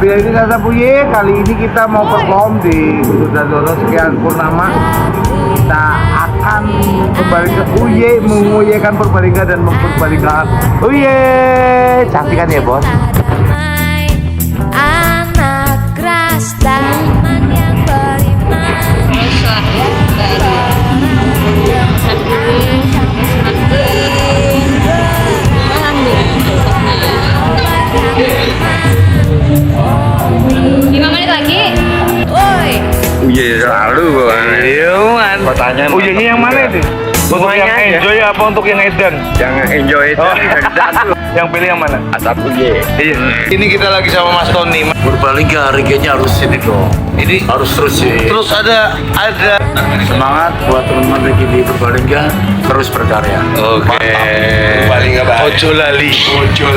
Ya ini kata Buye, kali ini kita mau perform di Sudarsono sekian Purnama. Kita akan kembali ke Uye, menguyekan Purbalingga dan memperbalikan Uye. Cantik kan ya bos? Anak keras taman yang beriman. Uye selalu kan. Pertanyaan. Uyenya yang mana itu? Untuk yang enjoy apa untuk yang edan? Jangan enjoy itu. Yang pilih yang mana? Asap uye. Iya. Ini kita lagi sama Mas Tony. Purbalingga harganya harus ini dong. Ini Harus terus sih. terus ada Semangat buat teman-teman lagi di Purbalingga, terus berkarya. Oke. Purbalingga baik. Ojo lali. Ojo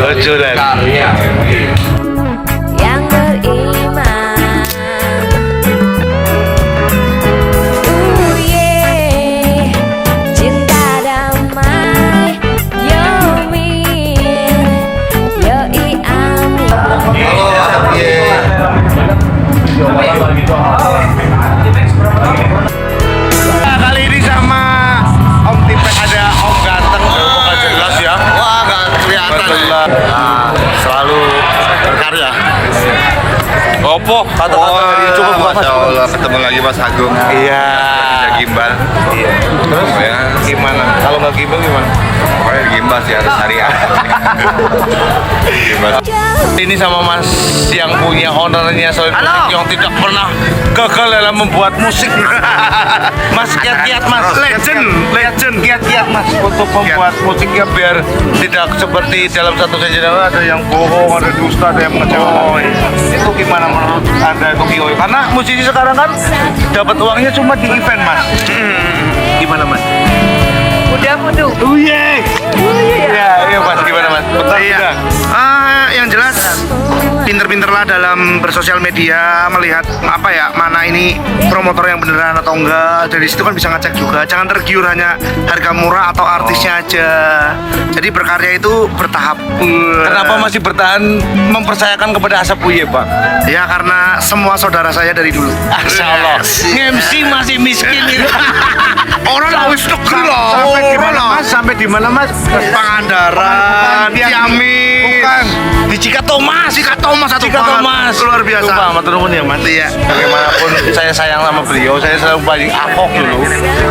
lali. Karya. Yang beriman. Uye, cinta damai. Yomin, yoi amin. Nah, kali ini sama Om Tipek ada Om Ganteng. Nggak jelas ya. Wah, nggak kelihatan. Nah, selalu berkarya. Opo kata-kata dari cukup bukan Mas. Masya Allah, ketemu lagi Mas Agung. Iya. Tidak gimbal. Iya. Terus Ya, gimana? Kalau nggak gimbal gimana? pokoknya gimbal sih harus syariah. Gimbal. Ini sama Mas yang punya ownernya Solid Musik yang tidak pernah gagal dalam membuat musik. Mas kiat-kiat Mas, legend kiat-kiat Mas untuk membuat musiknya biar tidak seperti dalam satu saja ada yang bohong, ada dusta, ada yang mengecewakan. Itu gimana menurut Anda itu Kioi? Karena musisi sekarang kan dapat uangnya cuma di event Mas. Gimana Mas? Mudah-mudah. Uye. Iya Mas, gimana Mas? Betul Iya. Yang jelas pinter-pinterlah dalam bersosial media, melihat apa ya, mana ini promotor yang beneran atau enggak. Dari situ kan bisa ngecek juga. Jangan tergiur hanya harga murah atau artisnya aja. Jadi berkarya itu bertahap. Kenapa masih bertahan mempercayakan kepada Asap Uye, Pak? Ya karena semua saudara saya dari dulu. Masya Allah. MC masih miskin itu. Orang wis negeri loh. Sampai di mana Mas? Sampai di mana Mas? Pangandaran, Ciamis. Bukan. Di Cikatomas. Cikatomas satu Cikatomas. luar biasa. Lupa, matur nuwun ya Mas. Iya. Bagaimanapun saya sayang sama beliau, saya selalu paling ahok dulu.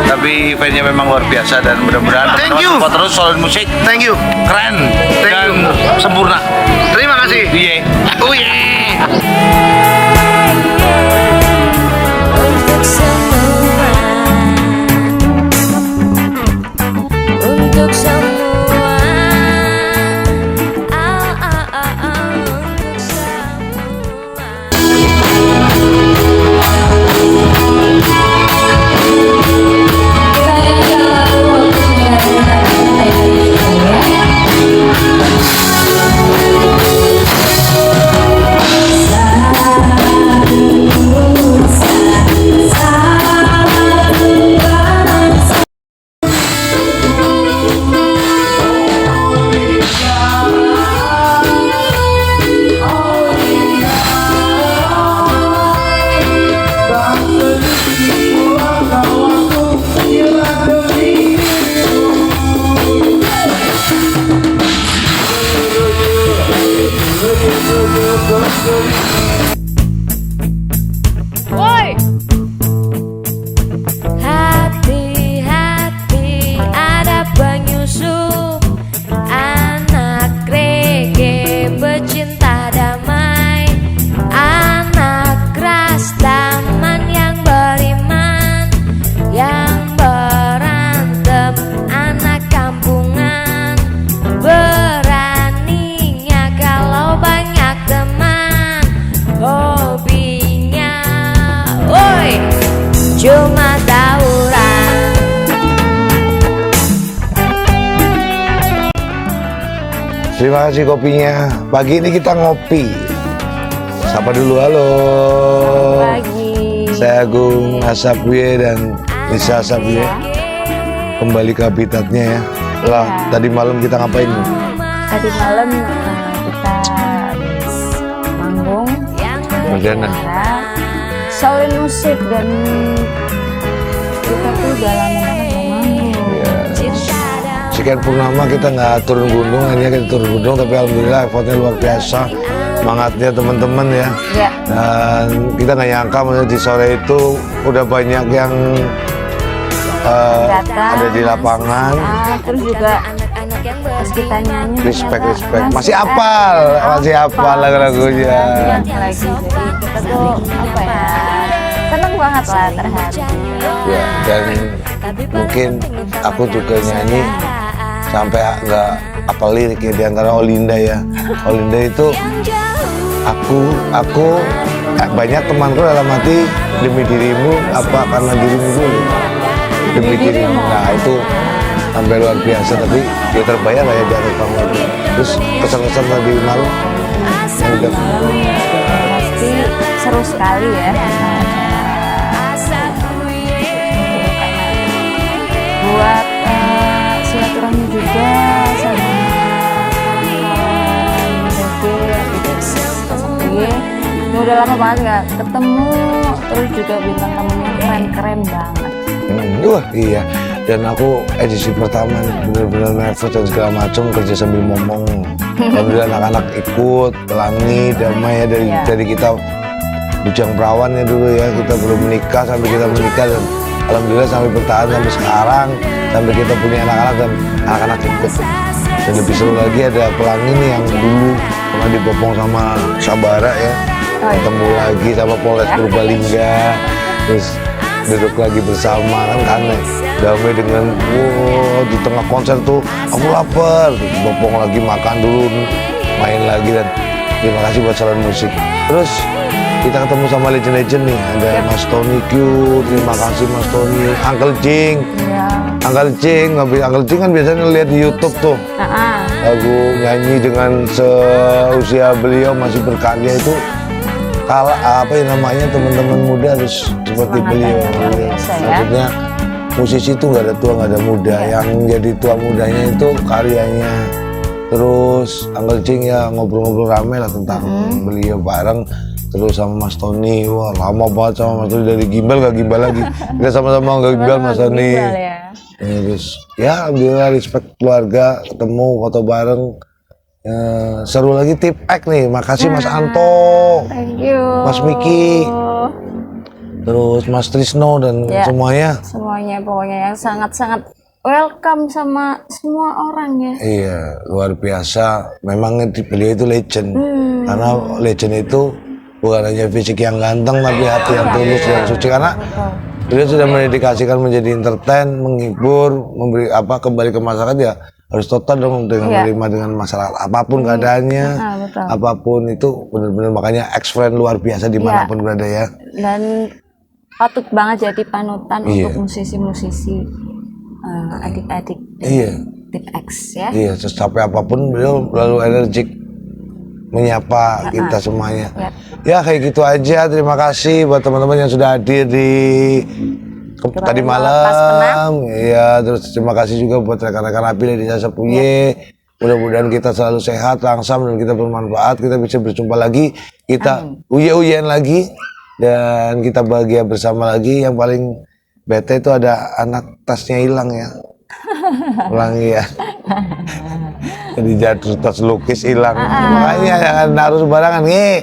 Tapi eventnya memang luar biasa dan mudah-mudahan Thank you. support terus Solid Musik Thank you. keren Thank dan you. sempurna. Terima kasih. Iya. Oh yeah. Untuk semua, untuk semua, untuk semua. Woi, hati-hati ada penyusup, anak reggae pecinta damai, anak keras taman yang beriman, yang berantem anak kampungan, beraninya kalau banyak teman, hobinya, woi, cuma tawuran. Terima kasih kopinya. Pagi ini kita ngopi. Sapa dulu, halo. Pagi. Saya Agung Asapye dan Nisa Asapye. Kembali ke habitatnya ya. Lah, tadi malam kita ngapain? Tadi malam kita habis manggung Perdana. Shaolin Musik, dan kita tuh udah lama banget nggak manggung. Sekian purnama kita nggak turun gunung, hanya kita turun gunung, tapi alhamdulillah effortnya luar biasa, semangatnya teman-teman ya. Ya. Dan kita nggak nyangka maksudnya di sore itu udah banyak yang Datang. ada di lapangan. Terus juga pas kita nyanyi Respect. ternyata Masih hapal lagu-lagunya. lagi. Jadi kita tuh apa ya, seneng banget lah terharu. Ya, dan mungkin aku juga nyanyi sampai nggak apal lirik ya, di antara Olinda ya. Olinda itu aku banyak temanku dalam hati, demi dirimu apa karena dirimu dulu, demi dirimu. Nah itu sampai luar biasa, tapi dia terbayar lah ya jatuh kamu. Terus kesan-kesan tadi malam yang udah Pasti seru sekali ya. Buat silaturahmi juga sama Sepuye. Udah lama banget nggak ketemu, terus juga bintang tamunya keren banget. Wah iya, dan aku edisi pertama bener-bener nervous dan segala macam, kerja sambil ngomong. Alhamdulillah anak-anak ikut, Pelangi, Damai ya, dari kita bujang perawan ya dulu ya, kita belum menikah sampai kita menikah, dan alhamdulillah sampai bertahan sampai sekarang, sampai kita punya anak-anak dan anak-anak ikut. Dan lebih seru lagi ada Pelangi nih yang dulu pernah dibopong sama Sabara ya, ketemu lagi sama Polres Purbalingga, terus duduk lagi bersama kan aneh. Damai dengan di tengah konser tuh aku lapar, bopong lagi makan dulu, main lagi, dan terima kasih buat Shaolin Musik. Terus kita ketemu sama legend-legend nih, ada Mas Tony Q, terima kasih Mas Tony, Uncle Cing. Uncle Cing kan biasanya lihat di YouTube tuh, lagu nyanyi dengan seusia beliau masih berkarya itu kalah apa ya namanya, teman-teman muda harus seperti beliau. Maksudnya musisi itu nggak ada tua nggak ada muda, yang jadi tua mudanya itu karyanya. Terus Uncle Cing ya ngobrol-ngobrol rame lah tentang beliau bareng. Terus sama Mas Tony, wah lama banget sama Mas Tony, dari gimbal gak gimbal lagi, kita sama-sama gak gimbal Mas Tony. Terus ya alhamdulillah respect keluarga, ketemu foto bareng. Seru lagi tip X nih, makasih Mas Anto, Thank you. Mas Miki, terus Mas Trisno dan semuanya Pokoknya yang sangat-sangat welcome sama semua orang ya. Iya luar biasa, memang beliau itu legend. Karena legend itu bukan hanya fisik yang ganteng, tapi hati yang tulus dan suci, karena beliau sudah mendedikasikan menjadi entertain, menghibur, memberi apa kembali ke masyarakat ya. Harus total dong dengan menerima dengan masalah apapun keadaannya, apapun itu benar-benar, makanya ex-friend luar biasa dimanapun berada ya. Dan patut banget jadi panutan untuk musisi-musisi adik-adik Tip X ya. Iya, capek apapun beliau lalu energik menyapa kita semuanya. Ya kayak gitu aja. Terima kasih buat teman-teman yang sudah hadir di tadi malam. Iya, terus terima kasih juga buat rekan-rekan Api dari Sepuye. Mudah-mudahan kita selalu sehat, langsam, dan kita bermanfaat. Kita bisa berjumpa lagi. Kita uye-uyean lagi. Dan kita bahagia bersama lagi. Yang paling bete itu ada anak tasnya hilang ya. Pelangi ya. Jadi jatuh tas lukis hilang. Makanya jangan naruh sembarangan nih.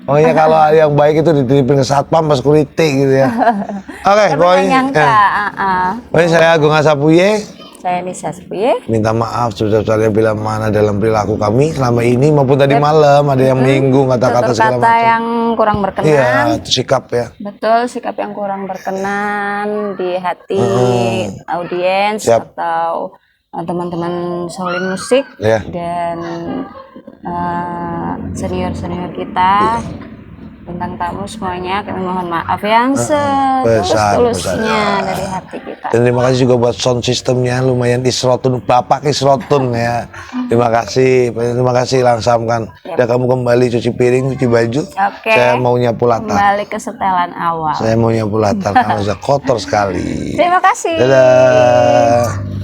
Pokoknya kalau yang baik itu dititipin ke satpam pas security gitu ya. Oke, pokoknya saya Agung Sepuye. Saya Nisa Sepuye. Minta maaf sebesar-besarnya bila mana dalam perilaku kami selama ini maupun tadi malam ada yang menyinggung kata-kata segala macam. Yang kurang berkenan. Iya, sikap ya. Betul, sikap yang kurang berkenan di hati audiens atau teman-teman Shaolin Musik dan senior-senior kita, bintang tamu semuanya, kami mohon maaf yang setulus-tulusnya dari hati kita. Dan terima kasih juga buat sound systemnya, lumayan Isrotun, Bapak Isrotun ya. Terima kasih langsamkan. Udah kamu kembali cuci piring, cuci baju. Saya mau nyapu latar. Kembali ke setelan awal. Saya mau nyapu latar karena sudah kotor sekali. Terima kasih. Dadah.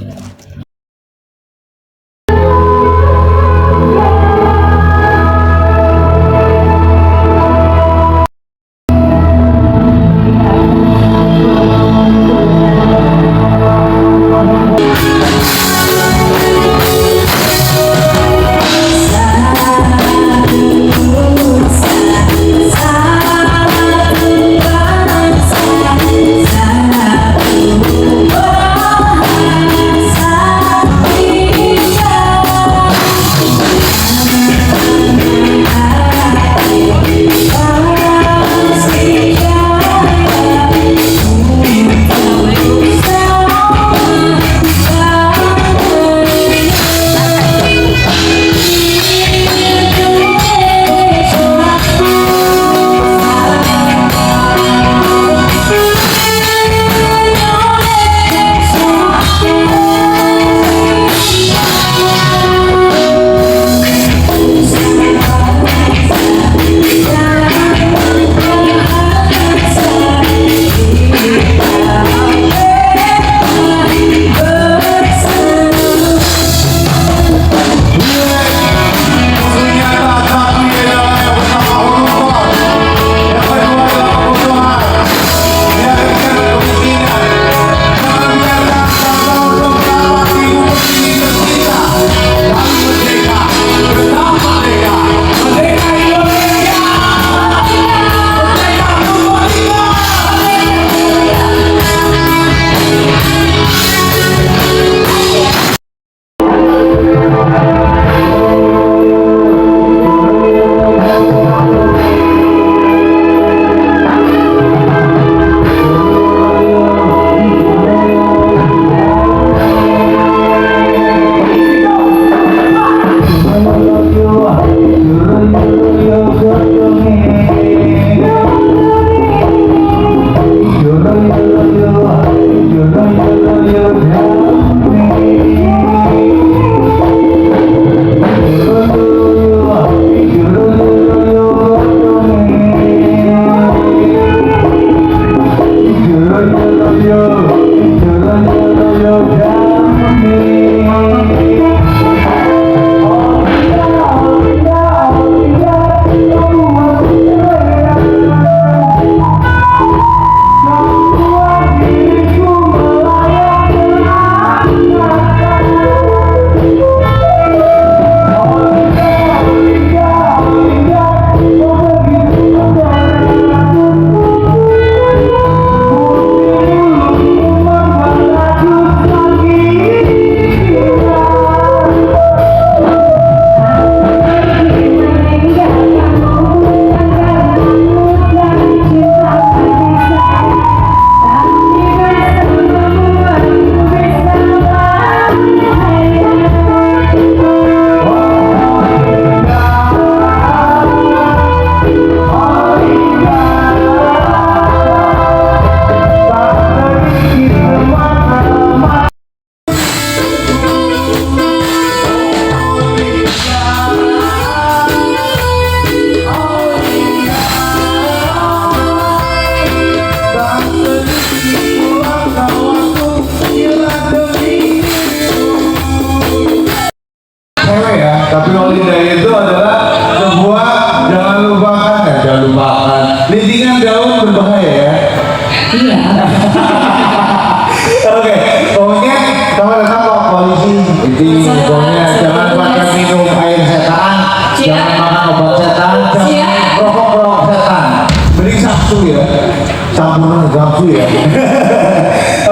ya.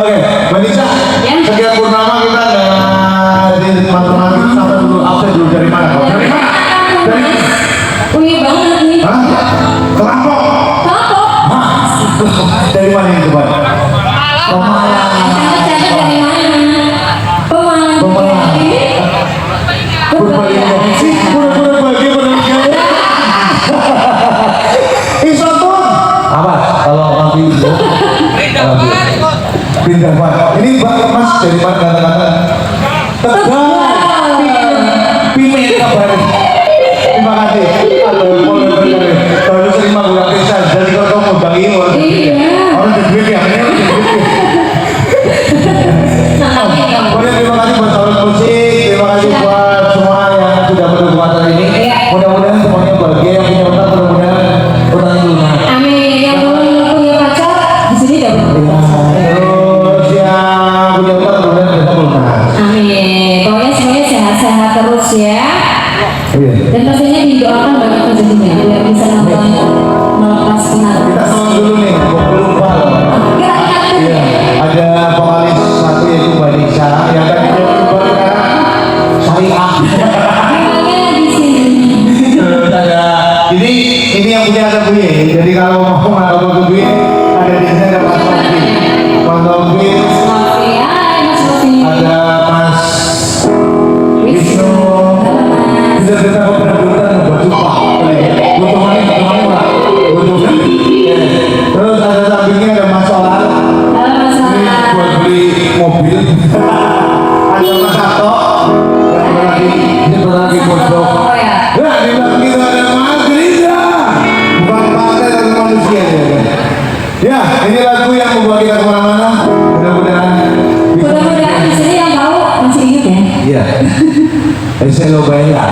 Oke, Mbak Nisa, setiap purnama kita ada di teman-teman sampai dulu absen dulu dari mana? Dari mana? Dari Wih banget nih. Hah? Kelampok. Dari mana itu, Pak? Pemalang. Catat dari mana? Pemalang. Pemalang. Purbalingga. Purbalingga Purbalingga. Isotun. Apa? Kalau nanti itu pindah Pak. Ini Pak Mas dari mana kata-kata? Tegal. Pimen kabar. Terima kasih. Aduh, boleh berkali. Kalau sering menggunakan kisah, jadi kalau kamu bagi orang duit ya, ini orang duit. Boleh terima kasih buat sahabat musik, terima kasih buat semua yang sudah mendukung acara ini. Mudah-mudahan semuanya bahagia, yang punya utang mudah-mudahan utangnya lunas. Amin. Yang belum punya pacar di sini dapat pacar. Terus yang punya utang mudah-mudahan bisa lunas. Amin. Pokoknya semuanya sehat-sehat terus ya. Iya. Dan pastinya didoakan banget rezekinya biar bisa nonton melepas penat. Kita selalu dulu nih, gue lupa loh. Iya, ada vokalis satu yaitu Mbak Nisa yang tadi dia coba syariah. Di sini. Terus ada ini yang punya ada Buye. Jadi kalau mau nonton Buye ada di sini ada Mas Novi. Mas Novi, Novi, hai Mas Novi. ada Mas Wisnu. Bisa kita benar-benar buat sumpah. Butuh mana? Terus ada sampingnya ada Mas Solar. Halo Mas Ini Solar. buat beli mobil. Ada Mas Sato. Ini lagi pondok. Oh ya. Nah, di belakang kita ada Mas Rida. Bukan partai tapi manusia ya. Ya, ini lagu yang membawa kita kemana-mana. Mudah-mudahan bisa. Mudah-mudahan di sini yang tahu masih ingat ya. Iya. Saya lo bayar.